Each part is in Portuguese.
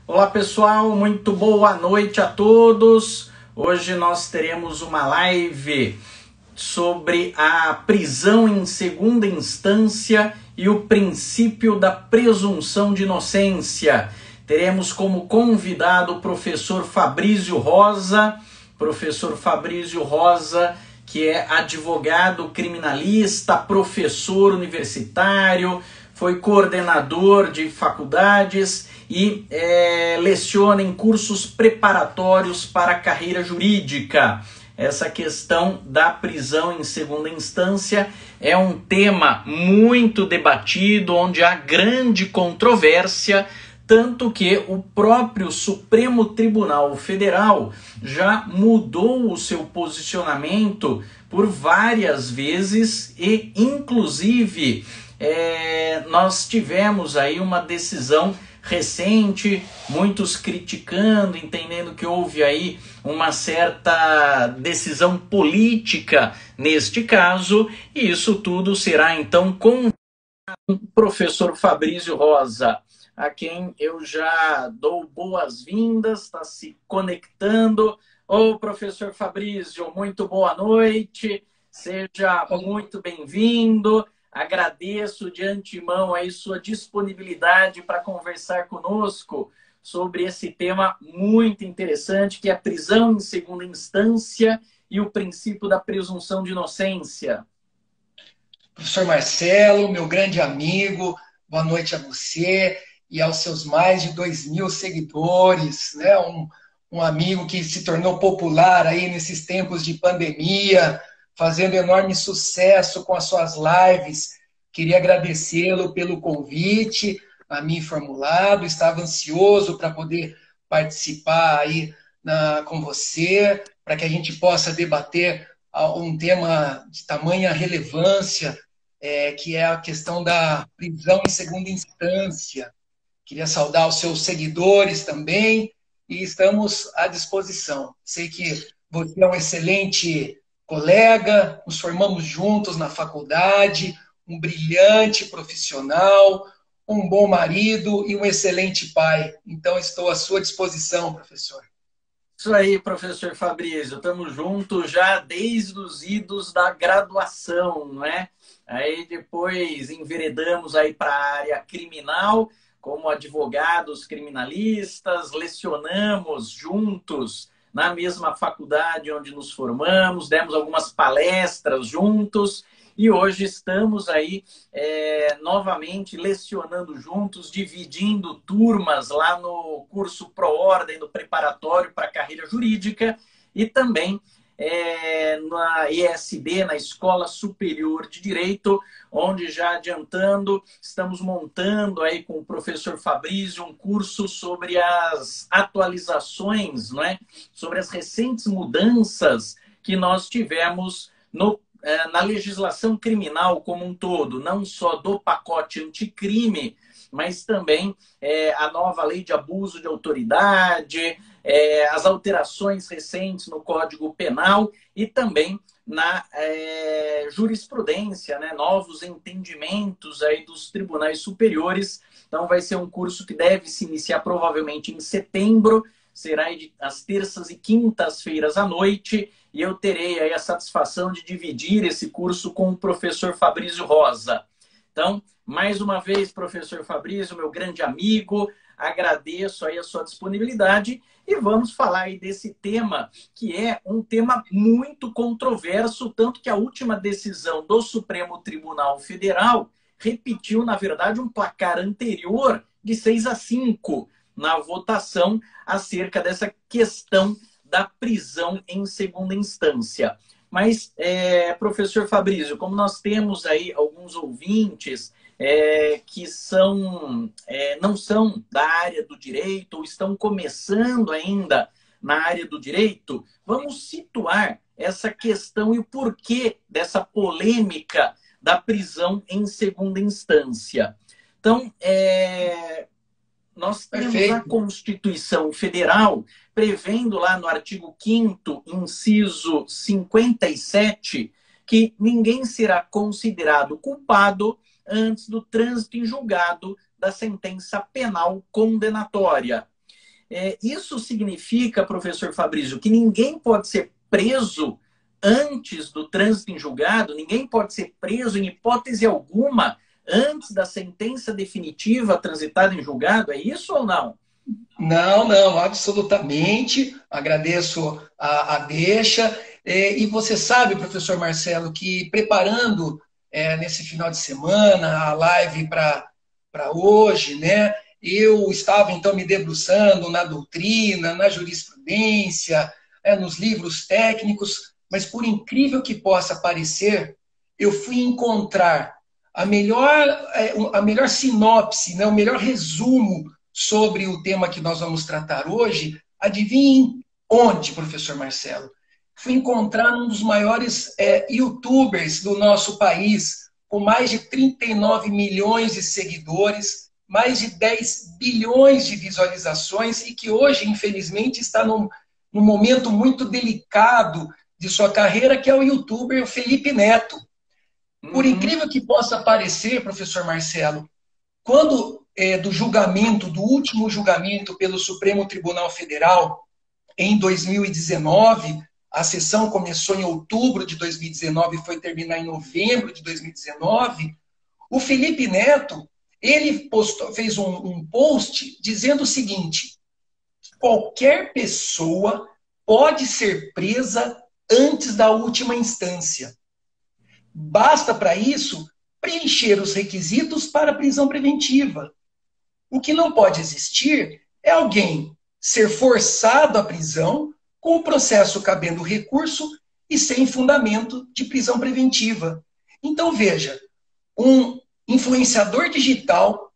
Olá pessoal, muito boa noite a todos. Hoje nós teremos uma live sobre a prisão em segunda instância e o princípio da presunção de inocência. Teremos como convidado o professor Fabrício Rosa, que é advogado criminalista, professor universitário, foi coordenador de faculdades e leciona em cursos preparatórios para a carreira jurídica. Essa questão da prisão em segunda instância é um tema muito debatido, onde há grande controvérsia, tanto que o próprio Supremo Tribunal Federal já mudou o seu posicionamento por várias vezes e, inclusive, nós tivemos aí uma decisão recente, muitos criticando, entendendo que houve aí uma certa decisão política neste caso, e isso tudo será então com o professor Fabrício Rosa, a quem eu já dou boas-vindas, está se conectando. Ô, professor Fabrício, muito boa noite, seja muito bem-vindo. Agradeço de antemão aí sua disponibilidade para conversar conosco sobre esse tema muito interessante, que é a prisão em segunda instância e o princípio da presunção de inocência. Professor Marcelo, meu grande amigo, boa noite a você e aos seus mais de 2.000 seguidores, né? Um amigo que se tornou popular aí nesses tempos de pandemia, fazendo enorme sucesso com as suas lives. Queria agradecê-lo pelo convite a mim formulado, estava ansioso para poder participar aí com você, para que a gente possa debater um tema de tamanha relevância, que é a questão da prisão em segunda instância. Queria saudar os seus seguidores também e estamos à disposição. Sei que você é um excelente colega, nos formamos juntos na faculdade, um brilhante profissional, um bom marido e um excelente pai. Então, estou à sua disposição, professor. Isso aí, professor Fabrício, estamos juntos já desde os idos da graduação, não é? Aí depois enveredamos aí para a área criminal, como advogados criminalistas, lecionamos juntos na mesma faculdade onde nos formamos, demos algumas palestras juntos e hoje estamos aí novamente lecionando juntos, dividindo turmas lá no curso Proordem, no preparatório para a carreira jurídica e também na ESD, na Escola Superior de Direito, onde já adiantando, estamos montando aí com o professor Fabrício um curso sobre as atualizações, não é? Sobre as recentes mudanças que nós tivemos na legislação criminal como um todo, não só do pacote anticrime, mas também a nova lei de abuso de autoridade, as alterações recentes no Código Penal e também na jurisprudência, né? Novos entendimentos aí dos tribunais superiores. Então vai ser um curso que deve se iniciar provavelmente em setembro, será às terças e quintas-feiras à noite, e eu terei aí a satisfação de dividir esse curso com o professor Fabrício Rosa. Então, mais uma vez, professor Fabrício, meu grande amigo, agradeço aí a sua disponibilidade e vamos falar aí desse tema, que é um tema muito controverso, tanto que a última decisão do Supremo Tribunal Federal repetiu, na verdade, um placar anterior de 6-5 na votação acerca dessa questão da prisão em segunda instância. Mas, professor Fabrício, como nós temos aí alguns ouvintes que não são da área do direito ou estão começando ainda na área do direito, vamos situar essa questão e o porquê dessa polêmica da prisão em segunda instância. Então, nós temos a Constituição Federal prevendo lá no artigo 5º, inciso 57, que ninguém será considerado culpado antes do trânsito em julgado da sentença penal condenatória. Isso significa, professor Fabrício, que ninguém pode ser preso antes do trânsito em julgado, ninguém pode ser preso em hipótese alguma antes da sentença definitiva transitada em julgado, é isso ou não? Não, não, absolutamente. Agradeço a deixa. E você sabe, professor Marcelo, que preparando nesse final de semana a live para hoje, né? Eu estava então me debruçando na doutrina, na jurisprudência, nos livros técnicos, mas por incrível que possa parecer, eu fui encontrar a melhor sinopse, né, o melhor resumo sobre o tema que nós vamos tratar hoje. Adivinhe onde, professor Marcelo? Fui encontrar um dos maiores youtubers do nosso país, com mais de 39 milhões de seguidores, mais de 10 bilhões de visualizações e que hoje, infelizmente, está num momento muito delicado de sua carreira, que é o youtuber Felipe Neto. Por incrível que possa parecer, professor Marcelo, quando do julgamento, do último julgamento pelo Supremo Tribunal Federal, em 2019, a sessão começou em outubro de 2019 e foi terminar em novembro de 2019, o Felipe Neto, ele fez um post dizendo o seguinte: qualquer pessoa pode ser presa antes da última instância. Basta para isso preencher os requisitos para a prisão preventiva. O que não pode existir é alguém ser forçado à prisão com o processo cabendo recurso e sem fundamento de prisão preventiva. Então, veja, um influenciador digital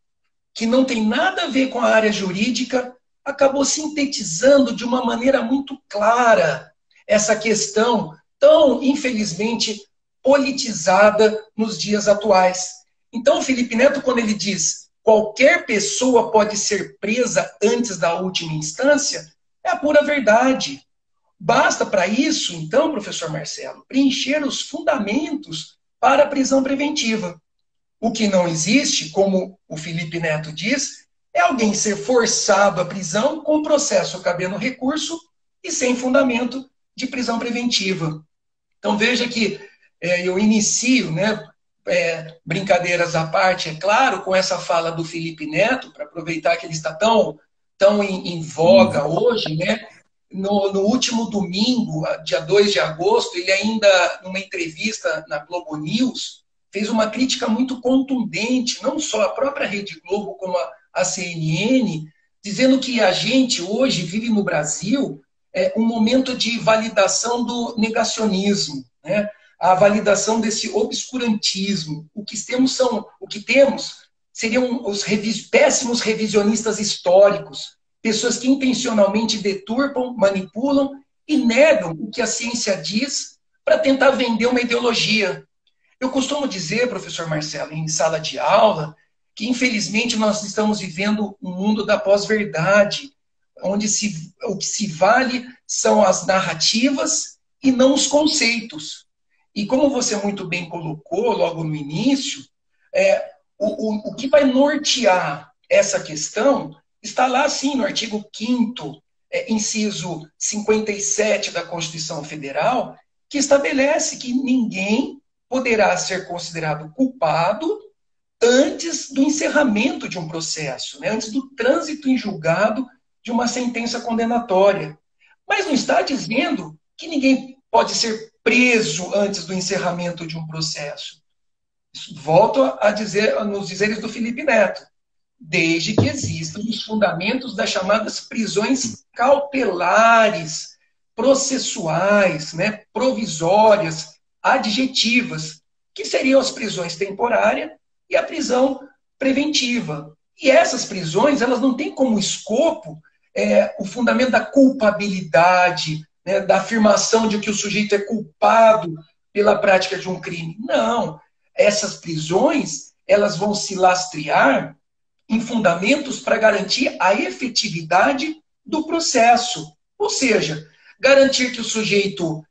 que não tem nada a ver com a área jurídica acabou sintetizando de uma maneira muito clara essa questão tão, infelizmente, politizada nos dias atuais. Então, o Felipe Neto, quando ele diz qualquer pessoa pode ser presa antes da última instância, é a pura verdade. Basta para isso, então, professor Marcelo, preencher os fundamentos para a prisão preventiva. O que não existe, como o Felipe Neto diz, é alguém ser forçado à prisão com processo cabendo recurso e sem fundamento de prisão preventiva. Então, veja que eu inicio, né, brincadeiras à parte, é claro, com essa fala do Felipe Neto, para aproveitar que ele está tão em voga hoje, né? No último domingo, dia 2 de agosto, ele ainda, numa entrevista na Globo News, fez uma crítica muito contundente, não só à própria Rede Globo, como a CNN, dizendo que a gente hoje vive no Brasil um momento de validação do negacionismo, né? A validação desse obscurantismo. O que temos seriam os péssimos revisionistas históricos, pessoas que intencionalmente deturpam, manipulam e negam o que a ciência diz para tentar vender uma ideologia. Eu costumo dizer, professor Marcelo, em sala de aula, que infelizmente nós estamos vivendo um mundo da pós-verdade, onde o que se vale são as narrativas e não os conceitos. E como você muito bem colocou logo no início, o que vai nortear essa questão está lá, sim, no artigo 5º, inciso 57 da Constituição Federal, que estabelece que ninguém poderá ser considerado culpado antes do encerramento de um processo, né? Antes do trânsito em julgado de uma sentença condenatória. Mas não está dizendo que ninguém pode ser preso antes do encerramento de um processo. Volto a dizer, nos dizeres do Felipe Neto, desde que existam os fundamentos das chamadas prisões cautelares, processuais, né, provisórias, adjetivas, que seriam as prisões temporárias e a prisão preventiva. E essas prisões, elas não têm como escopo o fundamento da culpabilidade, né, da afirmação de que o sujeito é culpado pela prática de um crime. Não. Essas prisões, elas vão se lastrear em fundamentos para garantir a efetividade do processo. Ou seja, garantir que o sujeito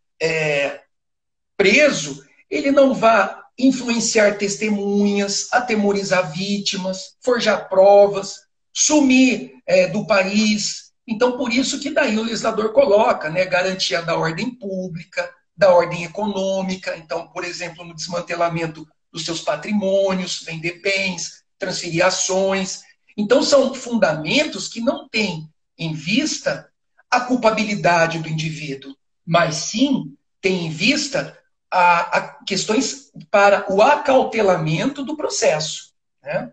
preso, ele não vá influenciar testemunhas, atemorizar vítimas, forjar provas, sumir do país, Então, por isso que daí o legislador coloca, né, garantia da ordem pública, da ordem econômica. Então, por exemplo, no desmantelamento dos seus patrimônios, vender bens, transferir ações. Então, são fundamentos que não têm em vista a culpabilidade do indivíduo, mas sim têm em vista a questões para o acautelamento do processo, né?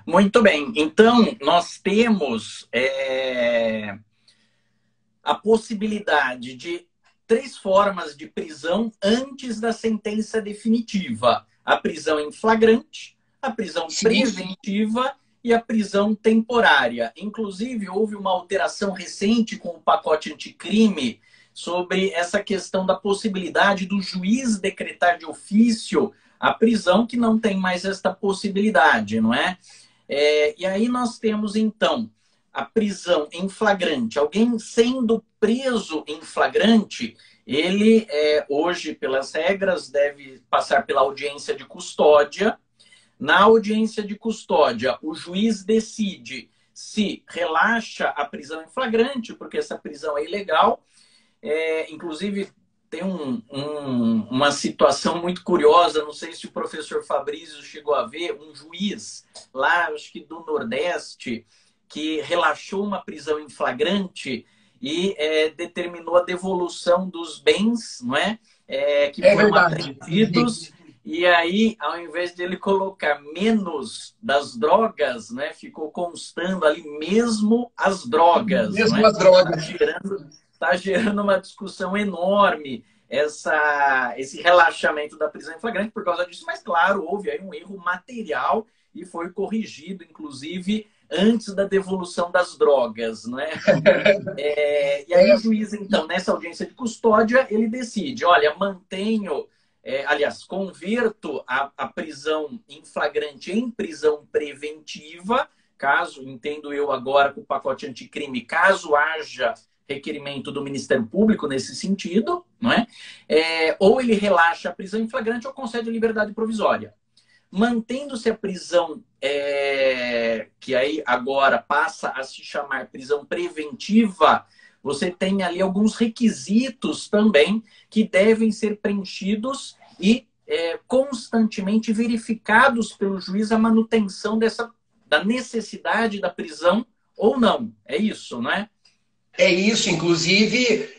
Muito bem. Então, nós temos a possibilidade de três formas de prisão antes da sentença definitiva: a prisão em flagrante, a prisão preventiva e a prisão temporária. Inclusive, houve uma alteração recente com o pacote anticrime sobre essa questão da possibilidade do juiz decretar de ofício a prisão, que não tem mais esta possibilidade, não é? E aí nós temos, então, a prisão em flagrante. Alguém sendo preso em flagrante, ele, hoje, pelas regras, deve passar pela audiência de custódia. Na audiência de custódia, o juiz decide se relaxa a prisão em flagrante, porque essa prisão é ilegal. Inclusive, tem uma situação muito curiosa, não sei se o professor Fabrício chegou a ver, um juiz lá, acho que do Nordeste, que relaxou uma prisão em flagrante e determinou a devolução dos bens, não é? Que foram apreendidos. E aí, ao invés de ele colocar menos das drogas, né, ficou constando ali mesmo as drogas. Mesmo não é? as drogas. Está gerando uma discussão enorme esse relaxamento da prisão em flagrante por causa disso, mas claro, houve aí um erro material e foi corrigido, inclusive, antes da devolução das drogas, não é? E aí o juiz, então, nessa audiência de custódia, ele decide, olha, mantenho, converto a prisão em flagrante em prisão preventiva, caso, entendo eu agora com o pacote anticrime, caso haja requerimento do Ministério Público nesse sentido, não é? Ou ele relaxa a prisão em flagrante ou concede liberdade provisória. Mantendo-se a prisão, que aí agora passa a se chamar prisão preventiva, você tem ali alguns requisitos também que devem ser preenchidos e constantemente verificados pelo juiz a manutenção da necessidade da prisão ou não. É isso, não é? É isso, inclusive,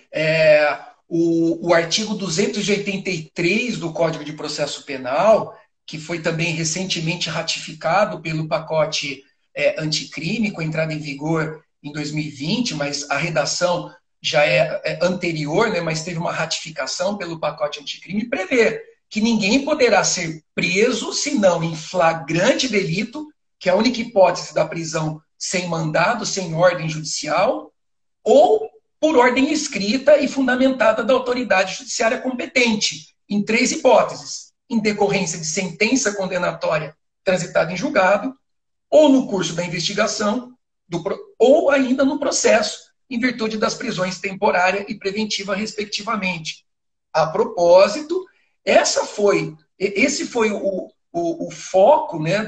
o artigo 283 do Código de Processo Penal, que foi também recentemente ratificado pelo pacote anticrime, com entrada em vigor em 2020, mas a redação já é anterior, né, mas teve uma ratificação pelo pacote anticrime, prevê que ninguém poderá ser preso senão em flagrante delito, que é a única hipótese da prisão sem mandado, sem ordem judicial, ou por ordem escrita e fundamentada da autoridade judiciária competente, em três hipóteses: em decorrência de sentença condenatória transitada em julgado, ou no curso da investigação, ou ainda no processo, em virtude das prisões temporária e preventiva, respectivamente. A propósito, esse foi o foco, né,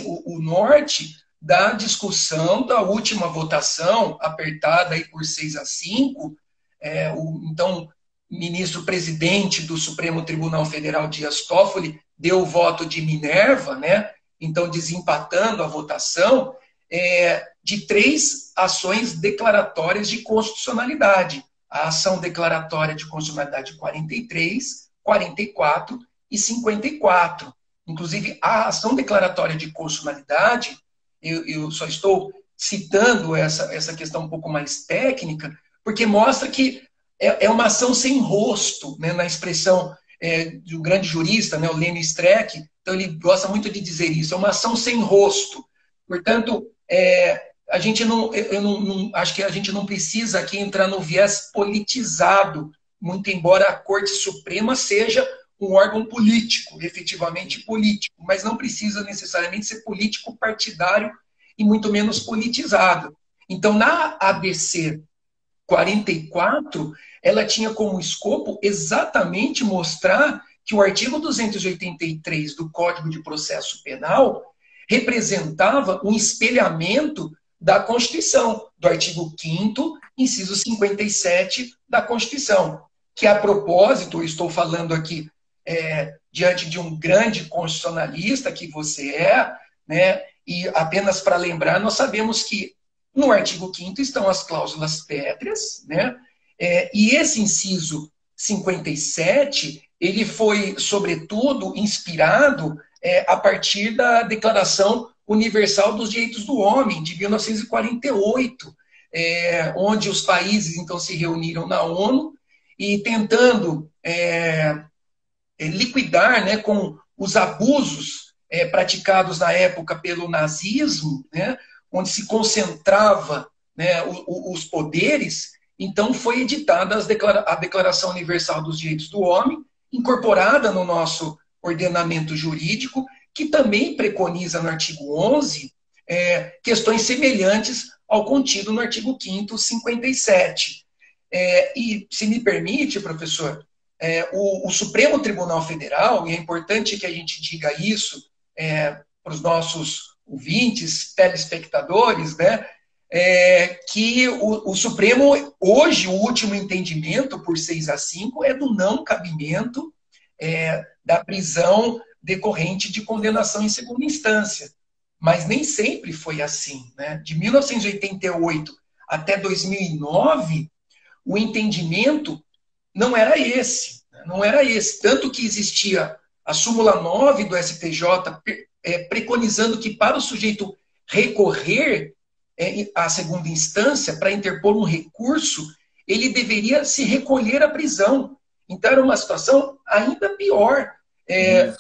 o norte da discussão da última votação, apertada aí por 6-5, então, ministro-presidente do Supremo Tribunal Federal, Dias Toffoli, deu o voto de Minerva, né, então desempatando a votação, de 3 ações declaratórias de constitucionalidade. A ação declaratória de constitucionalidade 43, 44 e 54. Inclusive, a ação declaratória de constitucionalidade, eu só estou citando essa questão um pouco mais técnica, porque mostra que é uma ação sem rosto, né, na expressão de um grande jurista, né, o Lênio Streck, então ele gosta muito de dizer isso, é uma ação sem rosto. Portanto, acho que a gente não precisa aqui entrar no viés politizado, muito embora a Corte Suprema seja um órgão político, efetivamente político, mas não precisa necessariamente ser político partidário e muito menos politizado. Então, na ABC 44, ela tinha como escopo exatamente mostrar que o artigo 283 do Código de Processo Penal representava um espelhamento da Constituição, do artigo 5º, inciso 57 da Constituição, que a propósito, eu estou falando aqui diante de um grande constitucionalista que você é, né, e apenas para lembrar, nós sabemos que no artigo 5º estão as cláusulas pétreas, né, e esse inciso 57, ele foi, sobretudo, inspirado a partir da Declaração Universal dos Direitos do Homem, de 1948, onde os países, então, se reuniram na ONU e tentando liquidar, né, com os abusos praticados na época pelo nazismo, né, onde se concentrava, né, os poderes. Então foi editada a Declaração Universal dos Direitos do Homem, incorporada no nosso ordenamento jurídico, que também preconiza no artigo 11 questões semelhantes ao contido no artigo 5º, 57. E, se me permite, professor, o Supremo Tribunal Federal, e é importante que a gente diga isso para os nossos ouvintes, telespectadores, né, que o Supremo, hoje, o último entendimento, por 6-5, é do não cabimento da prisão decorrente de condenação em segunda instância. Mas nem sempre foi assim, né? De 1988 até 2009, o entendimento não era esse. Não era esse. Tanto que existia a súmula 9 do STJ preconizando que para o sujeito recorrer à segunda instância, para interpor um recurso, ele deveria se recolher à prisão. Então era uma situação ainda pior.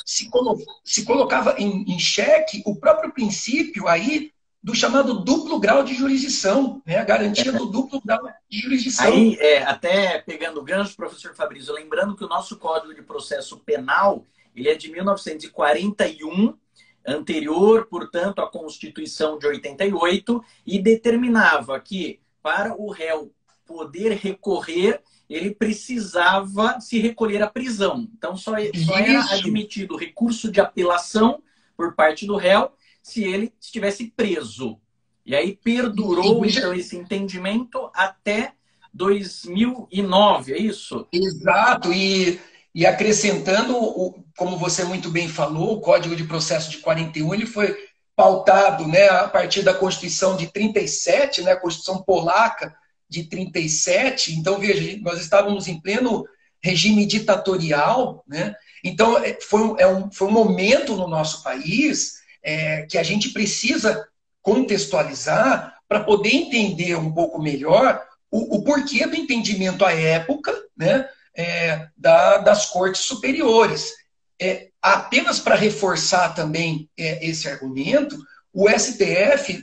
Se colocava em xeque o próprio princípio aí do chamado duplo grau de jurisdição, né? A garantia do duplo grau de jurisdição. Aí, até pegando o gancho, professor Fabrício, lembrando que o nosso Código de Processo Penal, ele é de 1941, anterior, portanto, à Constituição de 88, e determinava que, para o réu poder recorrer, ele precisava se recolher à prisão. Então, só era admitido recurso de apelação por parte do réu se ele estivesse preso. E aí perdurou, então, esse entendimento até 2009, é isso? Exato, e acrescentando, como você muito bem falou, o Código de Processo de 41, ele foi pautado, né, a partir da Constituição de 37, né, a Constituição Polaca de 37. Então, veja, nós estávamos em pleno regime ditatorial, né? Então, foi um momento no nosso país que a gente precisa contextualizar para poder entender um pouco melhor o porquê do entendimento à época, né, das cortes superiores. Apenas para reforçar também esse argumento, o STF,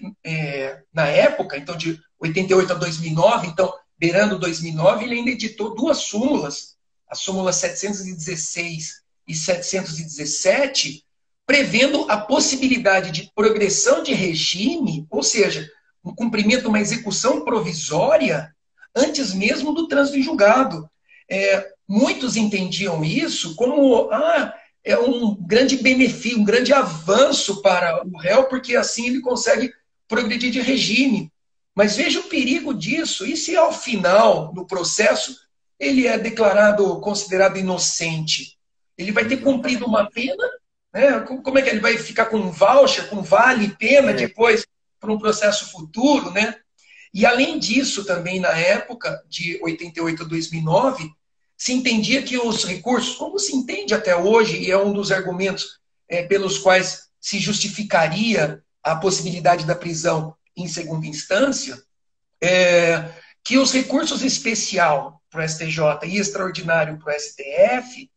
na época, então de 88 a 2009, então beirando 2009, ele ainda editou duas súmulas, a súmula 716 e 717, prevendo a possibilidade de progressão de regime, ou seja, um cumprimento, uma execução provisória, antes mesmo do trânsito em julgado. Muitos entendiam isso como um grande benefício, um grande avanço para o réu, porque assim ele consegue progredir de regime. Mas veja o perigo disso. E se ao final, no processo, ele é considerado inocente? Ele vai ter cumprido uma pena, né? Como é que ele vai ficar com um voucher, com vale pena depois para um processo futuro, né? E além disso, também na época de 88 a 2009, se entendia que os recursos, como se entende até hoje, e é um dos argumentos pelos quais se justificaria a possibilidade da prisão em segunda instância, que os recursos especial para o STJ e extraordinário para o STF,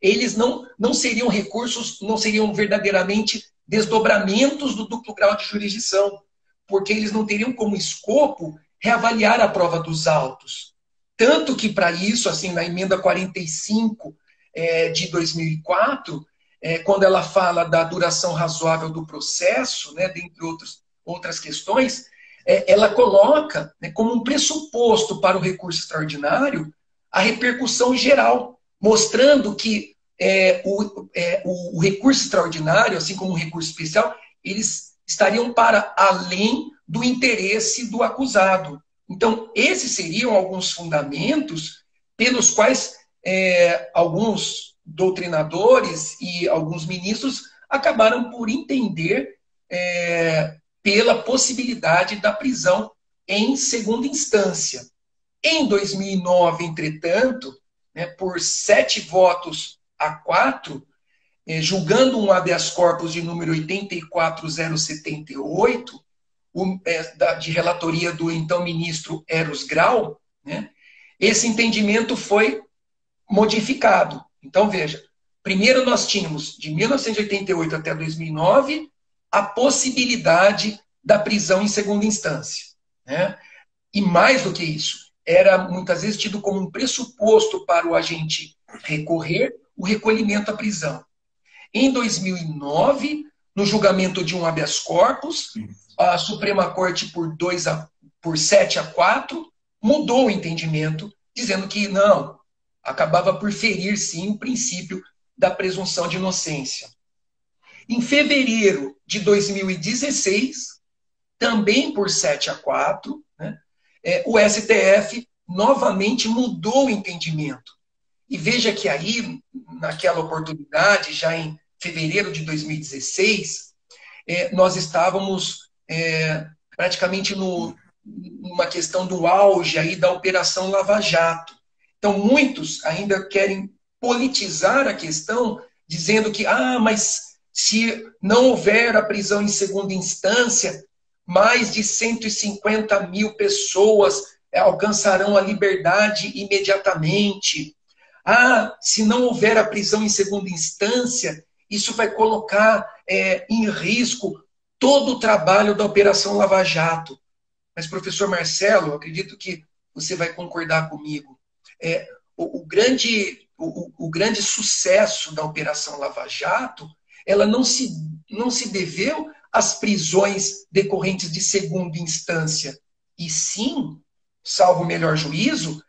eles não seriam recursos, não seriam verdadeiramente desdobramentos do duplo grau de jurisdição, porque eles não teriam como escopo reavaliar a prova dos autos. Tanto que, para isso, assim, na emenda 45 de 2004, quando ela fala da duração razoável do processo, né, dentre outras questões, ela coloca, né, como um pressuposto para o recurso extraordinário a repercussão geral, mostrando que o recurso extraordinário, assim como o recurso especial, eles estariam para além do interesse do acusado. Então, esses seriam alguns fundamentos pelos quais alguns doutrinadores e alguns ministros acabaram por entender pela possibilidade da prisão em segunda instância. Em 2009, entretanto, né, por 7 votos a 4, julgando um habeas corpus de número 84078, de relatoria do então ministro Eros Grau, né, esse entendimento foi modificado. Então, veja, primeiro nós tínhamos, de 1988 até 2009, a possibilidade da prisão em segunda instância, né? E mais do que isso, era muitas vezes tido como um pressuposto para o agente recorrer o recolhimento à prisão. Em 2009, no julgamento de um habeas corpus, a Suprema Corte, por 7 a 4, mudou o entendimento, dizendo que não, acabava por ferir, sim, o princípio da presunção de inocência. Em fevereiro de 2016, também por 7 a 4, né, o STF novamente mudou o entendimento. E veja que aí, naquela oportunidade, já em fevereiro de 2016, nós estávamos praticamente numa questão do auge aí da Operação Lava Jato. Então, muitos ainda querem politizar a questão, dizendo que, mas se não houver a prisão em segunda instância, mais de 150 mil pessoas alcançarão a liberdade imediatamente. Se não houver a prisão em segunda instância, isso vai colocar em risco todo o trabalho da Operação Lava Jato. Mas, professor Marcelo, eu acredito que você vai concordar comigo. O grande sucesso da Operação Lava Jato, ela não se deveu às prisões decorrentes de segunda instância, e sim, salvo o melhor juízo,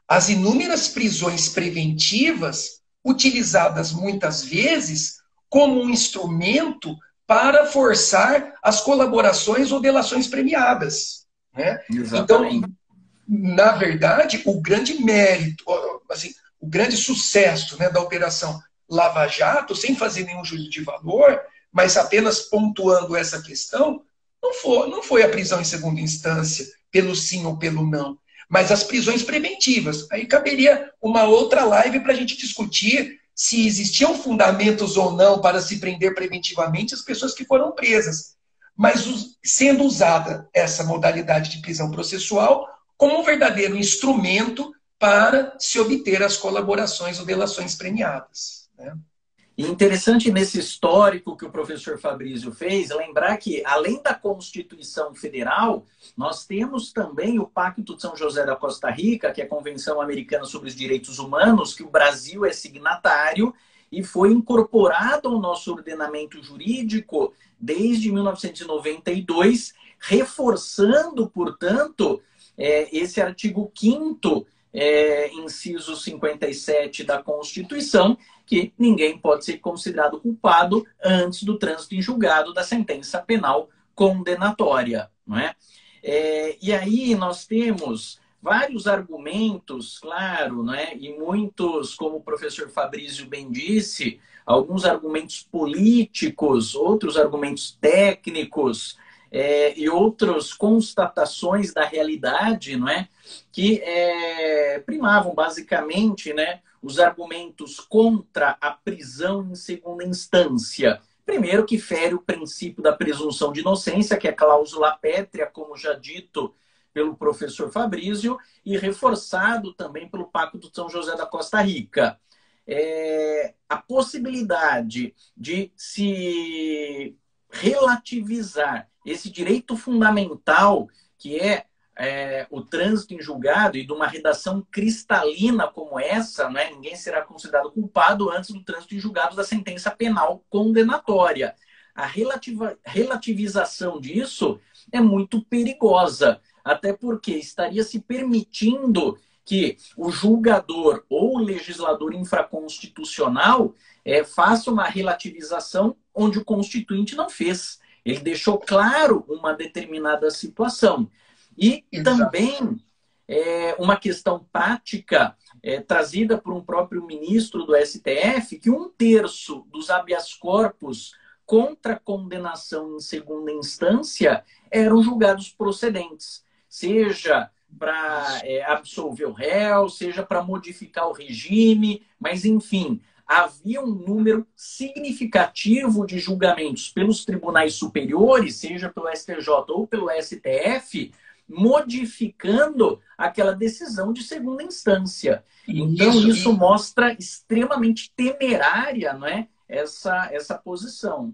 às inúmeras prisões preventivas utilizadas muitas vezes como um instrumento para forçar as colaborações ou delações premiadas, né? Então, na verdade, o grande mérito, assim, o grande sucesso, né, da Operação Lava Jato, sem fazer nenhum juízo de valor, mas apenas pontuando essa questão, não foi a prisão em segunda instância, pelo sim ou pelo não, mas as prisões preventivas. Aí caberia uma outra live para a gente discutir se existiam fundamentos ou não para se prender preventivamente as pessoas que foram presas. Mas sendo usada essa modalidade de prisão processual como um verdadeiro instrumento para se obter as colaborações ou delações premiadas, né? E interessante nesse histórico que o professor Fabrício fez, lembrar que, além da Constituição Federal, nós temos também o Pacto de São José da Costa Rica, que é a Convenção Americana sobre os Direitos Humanos, que o Brasil é signatário e foi incorporado ao nosso ordenamento jurídico desde 1992, reforçando, portanto, esse artigo 5º, inciso 57 da Constituição, que ninguém pode ser considerado culpado antes do trânsito em julgado da sentença penal condenatória, não é? E aí nós temos vários argumentos, claro, não é? E muitos, como o professor Fabrício bem disse, alguns argumentos políticos, outros argumentos técnicos, e outras constatações da realidade, não é? Que primavam basicamente, né, os argumentos contra a prisão em segunda instância. Primeiro, que fere o princípio da presunção de inocência, que é a cláusula pétrea, como já dito pelo professor Fabrício, e reforçado também pelo Pacto de São José da Costa Rica. A possibilidade de se relativizar esse direito fundamental, que é o trânsito em julgado, e de uma redação cristalina como essa, né, ninguém será considerado culpado antes do trânsito em julgado da sentença penal condenatória. A relativização disso é muito perigosa, até porque estaria se permitindo que o julgador ou o legislador infraconstitucional faça uma relativização onde o Constituinte não fez. Ele deixou claro uma determinada situação. E Exato. também uma questão prática trazida por um próprio ministro do STF, que 1/3 dos habeas corpus contra condenação em segunda instância eram julgados procedentes, seja para absolver o réu, seja para modificar o regime, mas enfim, havia um número significativo de julgamentos pelos tribunais superiores, seja pelo STJ ou pelo STF, modificando aquela decisão de segunda instância. Então, isso mostra extremamente temerária, não é, essa posição.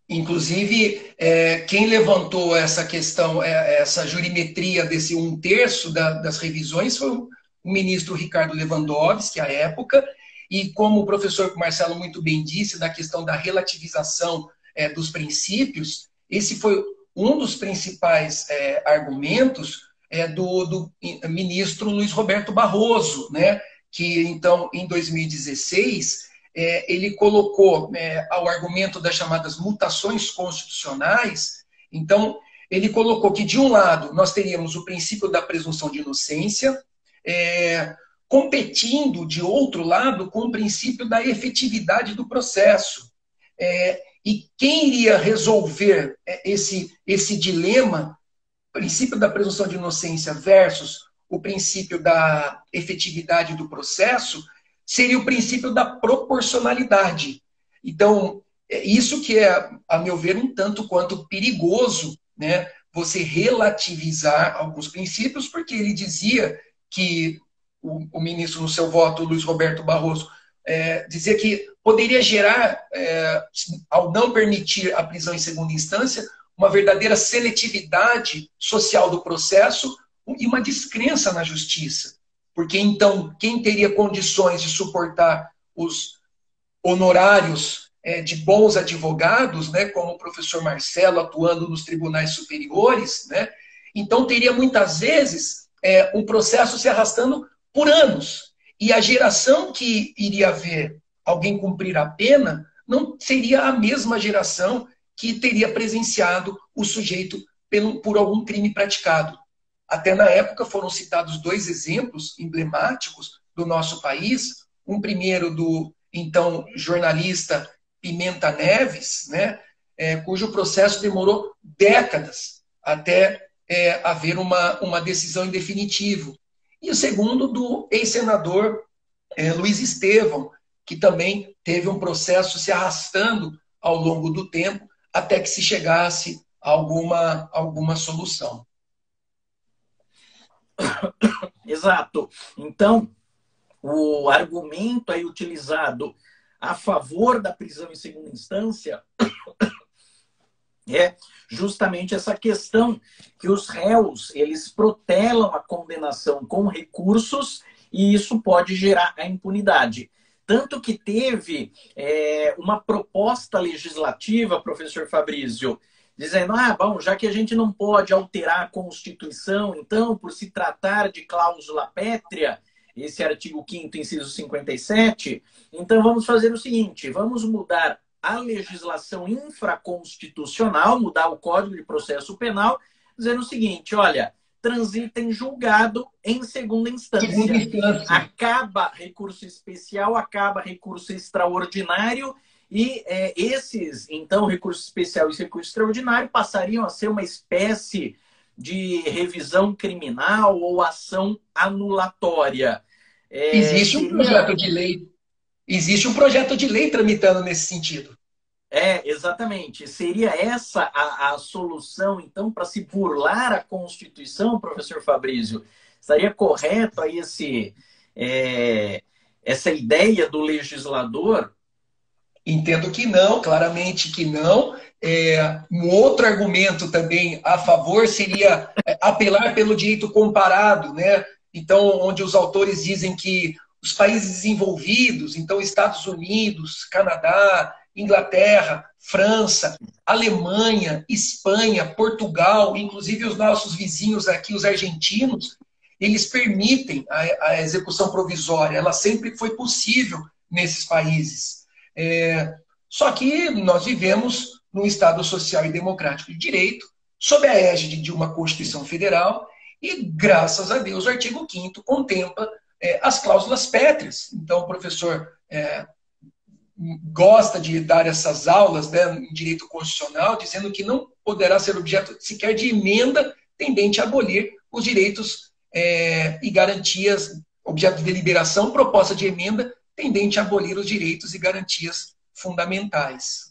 Inclusive, quem levantou essa questão, essa jurimetria desse 1/3 das revisões foi o ministro Ricardo Lewandowski, à época, e como o professor Marcelo muito bem disse, da questão da relativização dos princípios, esse foi um dos principais argumentos do ministro Luiz Roberto Barroso, né, que então, em 2016... ele colocou ao argumento das chamadas mutações constitucionais, então, ele colocou que, de um lado, nós teríamos o princípio da presunção de inocência, competindo, de outro lado, com o princípio da efetividade do processo. E quem iria resolver esse dilema, princípio da presunção de inocência versus o princípio da efetividade do processo, seria o princípio da proporcionalidade. Então, isso que é, a meu ver, um tanto quanto perigoso, né? Você relativizar alguns princípios, porque ele dizia que, o ministro, no seu voto, Luiz Roberto Barroso, dizia que poderia gerar, ao não permitir a prisão em segunda instância, uma verdadeira seletividade social do processo e uma descrença na justiça. Porque, então, quem teria condições de suportar os honorários de bons advogados, né, como o professor Marcelo atuando nos tribunais superiores, né, então teria muitas vezes um processo se arrastando por anos. E a geração que iria ver alguém cumprir a pena não seria a mesma geração que teria presenciado o sujeito por algum crime praticado. Até na época foram citados 2 exemplos emblemáticos do nosso país. Um primeiro do, então, jornalista Pimenta Neves, né, cujo processo demorou décadas até haver uma decisão em definitivo. E o segundo do ex-senador Luiz Estevão, que também teve um processo se arrastando ao longo do tempo até que se chegasse a alguma solução. Exato. Então, o argumento aí utilizado a favor da prisão em segunda instância é justamente essa questão que os réus, eles protelam a condenação com recursos e isso pode gerar a impunidade. Tanto que teve uma proposta legislativa, professor Fabrício, dizendo, bom, já que a gente não pode alterar a Constituição, então, por se tratar de cláusula pétrea, esse artigo 5º, inciso 57, então vamos fazer o seguinte, vamos mudar a legislação infraconstitucional, mudar o Código de Processo Penal, dizendo o seguinte, olha, transita em julgado em segunda instância. Acaba recurso especial, acaba recurso extraordinário, e esses, então, recurso especial e recurso extraordinário passariam a ser uma espécie de revisão criminal ou ação anulatória. Existe um projeto de lei. Existe um projeto de lei tramitando nesse sentido. Exatamente. Seria essa a solução, então, para se burlar a Constituição, professor Fabrício? Estaria correto aí essa ideia do legislador? Entendo que não, claramente que não. Um outro argumento também a favor seria apelar pelo direito comparado, né? Então, onde os autores dizem que os países desenvolvidos, então Estados Unidos, Canadá, Inglaterra, França, Alemanha, Espanha, Portugal, inclusive os nossos vizinhos aqui, os argentinos, eles permitem a execução provisória. Ela sempre foi possível nesses países. Só que nós vivemos num Estado social e democrático de direito, sob a égide de uma Constituição Federal, e, graças a Deus, o artigo 5º contempla as cláusulas pétreas. Então, o professor gosta de dar essas aulas, né, em direito constitucional, dizendo que não poderá ser objeto sequer de emenda tendente a abolir os direitos e garantias, objeto de deliberação, proposta de emenda tendente a abolir os direitos e garantias fundamentais.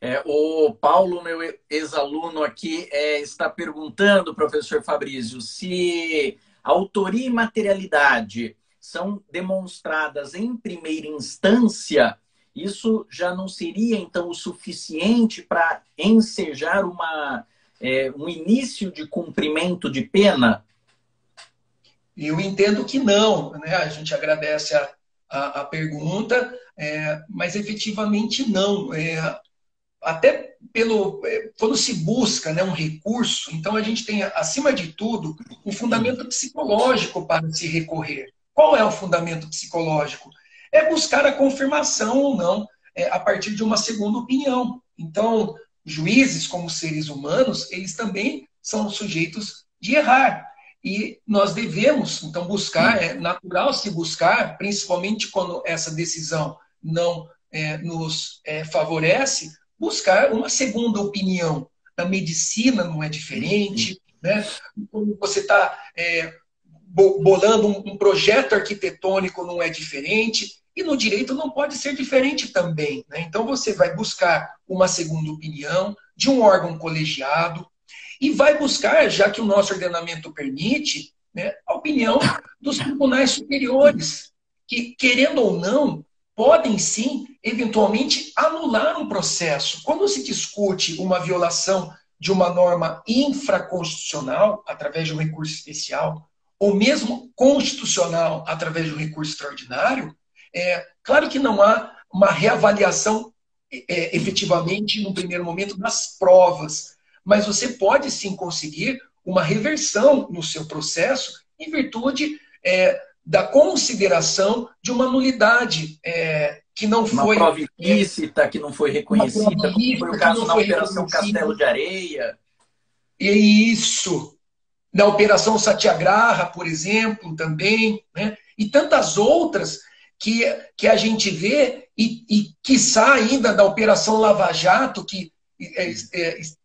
Né? O Paulo, meu ex-aluno aqui, está perguntando, professor Fabrício, se autoria e materialidade são demonstradas em primeira instância, isso já não seria, então, o suficiente para ensejar um início de cumprimento de pena? Eu entendo que não, né? A gente agradece a pergunta, mas efetivamente não. Até quando se busca, né, um recurso, então a gente tem, acima de tudo, um fundamento psicológico para se recorrer. Qual é o fundamento psicológico? É buscar a confirmação ou não a partir de uma segunda opinião. Então, juízes, como seres humanos, eles também são sujeitos de errar. E nós devemos, então, buscar, é natural se buscar, principalmente quando essa decisão não nos favorece, buscar uma segunda opinião. Na medicina não é diferente, né? Quando você está bolando um projeto arquitetônico não é diferente, e no direito não pode ser diferente também. Né? Então você vai buscar uma segunda opinião de um órgão colegiado e vai buscar, já que o nosso ordenamento permite, né, a opinião dos tribunais superiores, que, querendo ou não, podem sim, eventualmente, anular um processo. Quando se discute uma violação de uma norma infraconstitucional, através de um recurso especial, ou mesmo constitucional, através de um recurso extraordinário, claro que não há uma reavaliação efetivamente, no primeiro momento, das provas, mas você pode sim conseguir uma reversão no seu processo em virtude da consideração de uma nulidade que não foi... Uma prova ilícita que não foi reconhecida, como foi o caso na Operação Castelo de Areia. Isso. Na Operação Satyagraha, por exemplo, também, né? E tantas outras que a gente vê, e quiçá ainda da Operação Lava Jato, que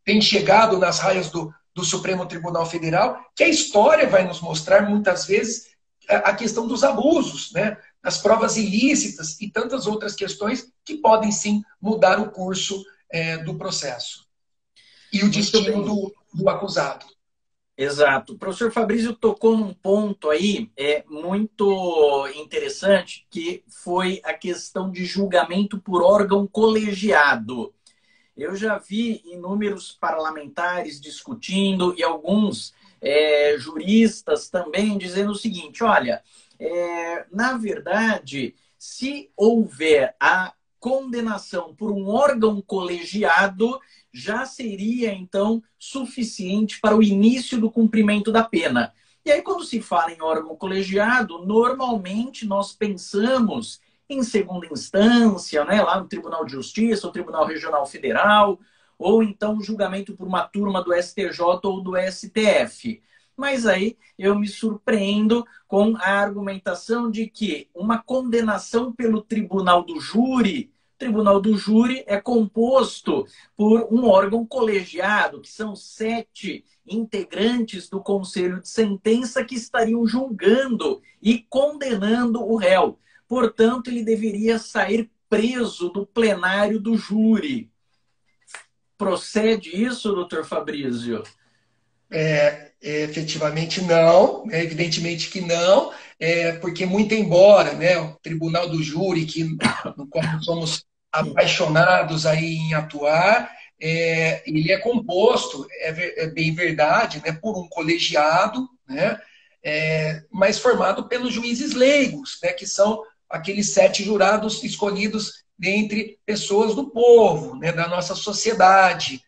tem chegado nas raias do Supremo Tribunal Federal, que a história vai nos mostrar, muitas vezes, a questão dos abusos, né? As provas ilícitas e tantas outras questões que podem, sim, mudar o curso do processo e o destino do acusado. Exato. O professor Fabrício tocou num ponto aí muito interessante, que foi a questão de julgamento por órgão colegiado. Eu já vi inúmeros parlamentares discutindo e alguns juristas também dizendo o seguinte, olha, na verdade, se houver a condenação por um órgão colegiado, já seria, então, suficiente para o início do cumprimento da pena. E aí, quando se fala em órgão colegiado, normalmente nós pensamos em segunda instância, né, lá no Tribunal de Justiça, ou Tribunal Regional Federal, ou então julgamento por uma turma do STJ ou do STF. Mas aí eu me surpreendo com a argumentação de que uma condenação pelo Tribunal do Júri, o Tribunal do Júri é composto por um órgão colegiado, que são 7 integrantes do Conselho de Sentença que estariam julgando e condenando o réu. Portanto, ele deveria sair preso do plenário do júri. Procede isso, doutor Fabrício? Efetivamente não, evidentemente que não, porque muito embora, né, o Tribunal do Júri, no qual nós somos apaixonados aí em atuar, ele é composto, é bem verdade, né, por um colegiado, né, mas formado pelos juízes leigos, né, que são aqueles 7 jurados escolhidos dentre pessoas do povo, né, da nossa sociedade.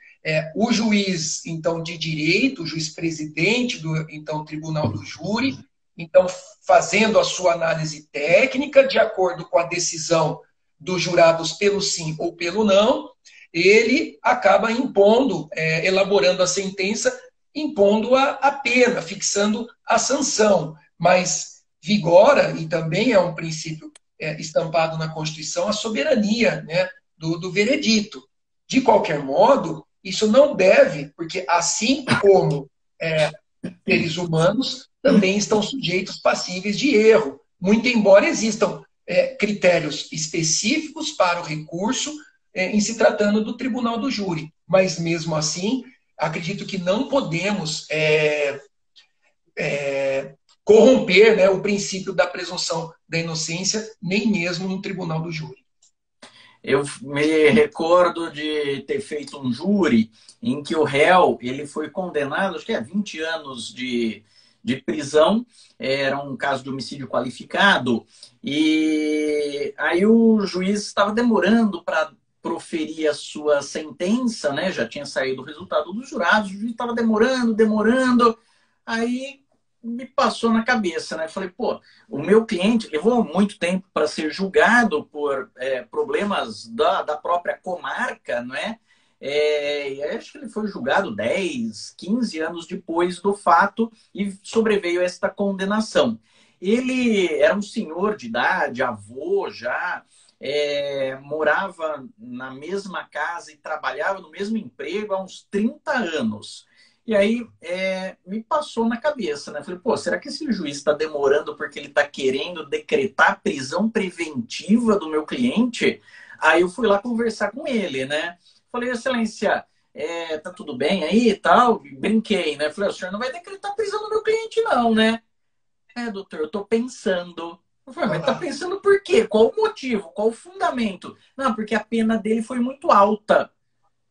O juiz, então, de direito, o juiz presidente do então, Tribunal do Júri, então, fazendo a sua análise técnica, de acordo com a decisão dos jurados pelo sim ou pelo não, ele acaba impondo, elaborando a sentença, impondo a pena, fixando a sanção. Mas vigora, e também é um princípio estampado na Constituição, a soberania, né, do veredito. De qualquer modo, isso não deve, porque assim como seres humanos também estão sujeitos passíveis de erro, muito embora existam critérios específicos para o recurso em se tratando do tribunal do júri. Mas, mesmo assim, acredito que não podemos corromper, né, o princípio da presunção da inocência, nem mesmo no tribunal do júri. Eu me recordo de ter feito um júri em que o réu ele foi condenado, acho que 20 anos de prisão, era um caso de homicídio qualificado, e aí o juiz estava demorando para proferir a sua sentença, né? Já tinha saído o resultado dos jurados, o juiz estava demorando, aí me passou na cabeça, né? Falei, pô, o meu cliente levou muito tempo para ser julgado por problemas da própria comarca, não é? Acho que ele foi julgado 10, 15 anos depois do fato e sobreveio esta condenação. Ele era um senhor de idade, avô já, morava na mesma casa e trabalhava no mesmo emprego há uns 30 anos. E aí me passou na cabeça, né? Falei, pô, será que esse juiz está demorando porque ele está querendo decretar prisão preventiva do meu cliente? Aí eu fui lá conversar com ele, né? Falei, excelência, tá tudo bem aí e tal? Brinquei, né? Falei, o senhor não vai decretar prisão do meu cliente não, né? Doutor, eu tô pensando. Eu falei, mas tá pensando por quê? Qual o motivo? Qual o fundamento? Não, porque a pena dele foi muito alta.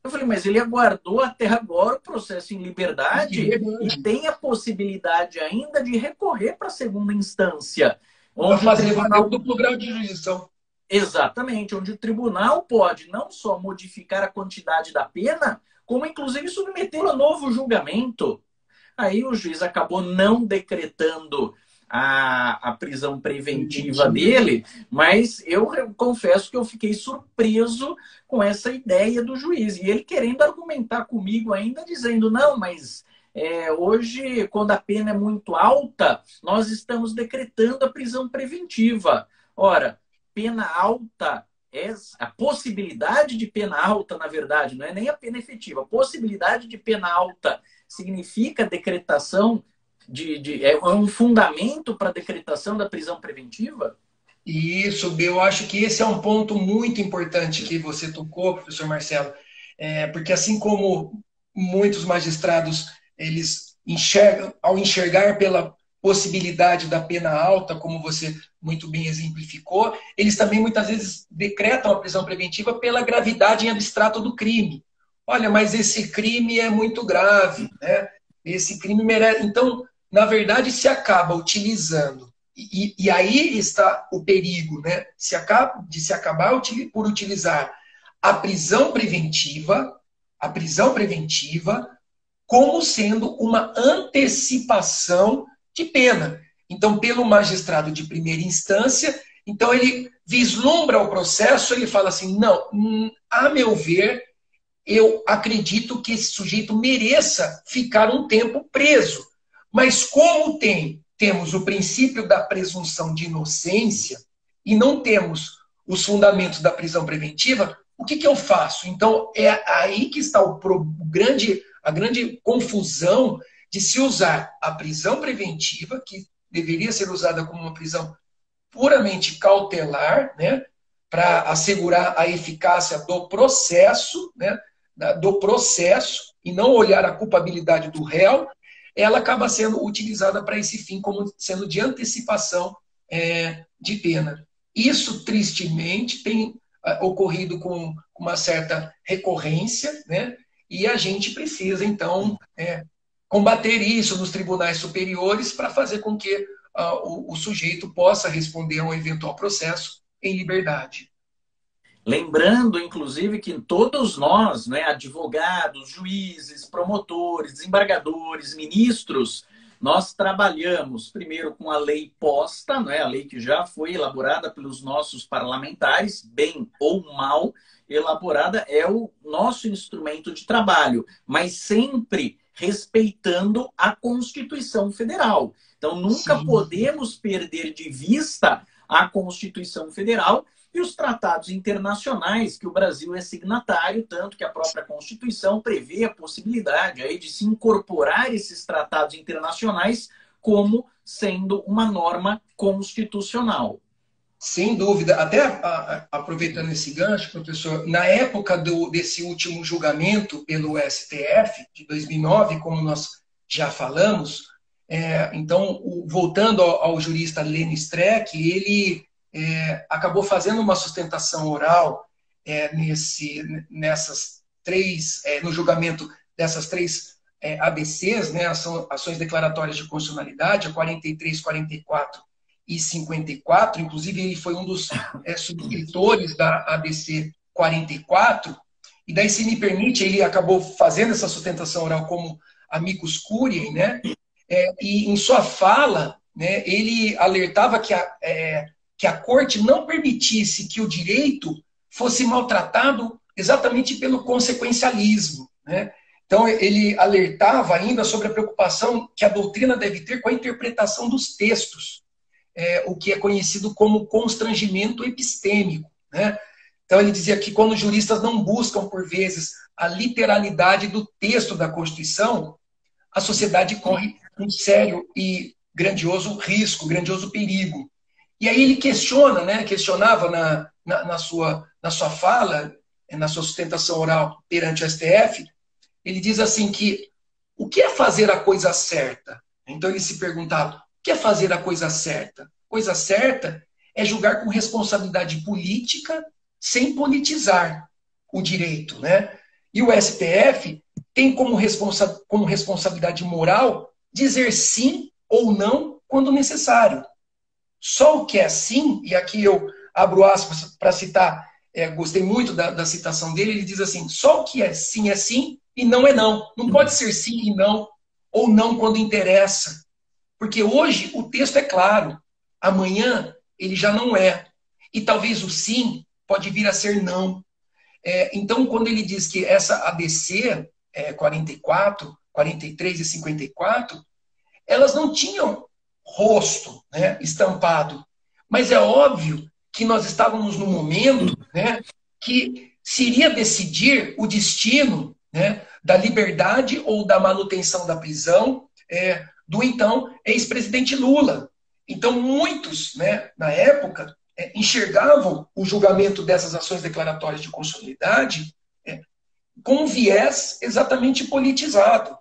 Eu falei, mas ele aguardou até agora o processo em liberdade e tem a possibilidade ainda de recorrer para a segunda instância. Onde fazer valer o duplo grau de jurisdição. Exatamente, onde o tribunal pode não só modificar a quantidade da pena, como inclusive submetê-lo a novo julgamento. Aí o juiz acabou não decretando a prisão preventiva dele, mas eu confesso que eu fiquei surpreso com essa ideia do juiz. E ele querendo argumentar comigo ainda, dizendo, não, mas hoje, quando a pena é muito alta, nós estamos decretando a prisão preventiva. Ora, pena alta, a possibilidade de pena alta, na verdade, não é nem a pena efetiva, a possibilidade de pena alta significa decretação é um fundamento para a decretação da prisão preventiva? Isso, eu acho que esse é um ponto muito importante que você tocou, professor Marcelo, porque assim como muitos magistrados, eles enxergam, ao enxergar pela possibilidade da pena alta, como você muito bem exemplificou, eles também muitas vezes decretam a prisão preventiva pela gravidade em abstrato do crime. Olha, mas esse crime é muito grave, né? Esse crime merece... Então, na verdade, se acaba utilizando, e aí está o perigo, né? Se acabar por utilizar a prisão preventiva como sendo uma antecipação de pena. Então, pelo magistrado de primeira instância, então ele vislumbra o processo, ele fala assim, não, a meu ver, eu acredito que esse sujeito mereça ficar um tempo preso. Mas como temos o princípio da presunção de inocência e não temos os fundamentos da prisão preventiva, o que eu faço? Então, é aí que está a grande confusão de se usar a prisão preventiva, que deveria ser usada como uma prisão puramente cautelar, né, para assegurar a eficácia do processo, né, e não olhar a culpabilidade do réu, ela acaba sendo utilizada para esse fim como sendo de antecipação de pena. Isso, tristemente, tem ocorrido com uma certa recorrência, né? E a gente precisa, então, combater isso nos tribunais superiores para fazer com que o sujeito possa responder a um eventual processo em liberdade. Lembrando, inclusive, que todos nós, né, advogados, juízes, promotores, desembargadores, ministros, Nós trabalhamos primeiro com a lei posta, não é? A lei que já foi elaborada pelos nossos parlamentares, bem ou mal elaborada, é o nosso instrumento de trabalho, mas sempre respeitando a Constituição Federal. Então, nunca Sim. podemos perder de vista a Constituição Federal e os tratados internacionais que o Brasil é signatário, tanto que a própria Constituição prevê a possibilidade aí de se incorporar esses tratados internacionais como sendo uma norma constitucional. Sem dúvida. Até aproveitando esse gancho, professor, na época desse último julgamento pelo STF, de 2009, como nós já falamos, então, voltando ao jurista Lênin Streck, ele acabou fazendo uma sustentação oral nessas três, no julgamento dessas três ADCs, né, ações declaratórias de constitucionalidade, a 43, 44 e 54, inclusive ele foi um dos subscritores da ADC 44, e daí, se me permite, ele acabou fazendo essa sustentação oral como amicus curiae, né? E em sua fala, né, ele alertava que a corte não permitisse que o direito fosse maltratado exatamente pelo consequencialismo, né? Então, ele alertava ainda sobre a preocupação que a doutrina deve ter com a interpretação dos textos, o que é conhecido como constrangimento epistêmico, né? Então, ele dizia que quando os juristas não buscam, por vezes, a literalidade do texto da Constituição, a sociedade corre um sério e grandioso risco, grandioso perigo. E aí ele questionava na sua fala, na sua sustentação oral perante o STF, ele diz assim que o que é fazer a coisa certa? Então ele se perguntava, o que é fazer a coisa certa? Coisa certa é julgar com responsabilidade política sem politizar o direito, né? E o STF tem como responsabilidade moral dizer sim ou não quando necessário. Só o que é sim, e aqui eu abro aspas para citar, gostei muito da citação dele, ele diz assim, só o que é sim e não é não. Não pode ser sim e não, ou não quando interessa. Porque hoje o texto é claro, amanhã ele já não é. E talvez o sim pode vir a ser não. Então, quando ele diz que essa ADC 44, 43 e 54, elas não tinham rosto, né, estampado. Mas é óbvio que nós estávamos num momento, né, que se iria decidir o destino, né, da liberdade ou da manutenção da prisão do então ex-presidente Lula. Então, muitos, né, na época, enxergavam o julgamento dessas ações declaratórias de constitucionalidade com um viés exatamente politizado.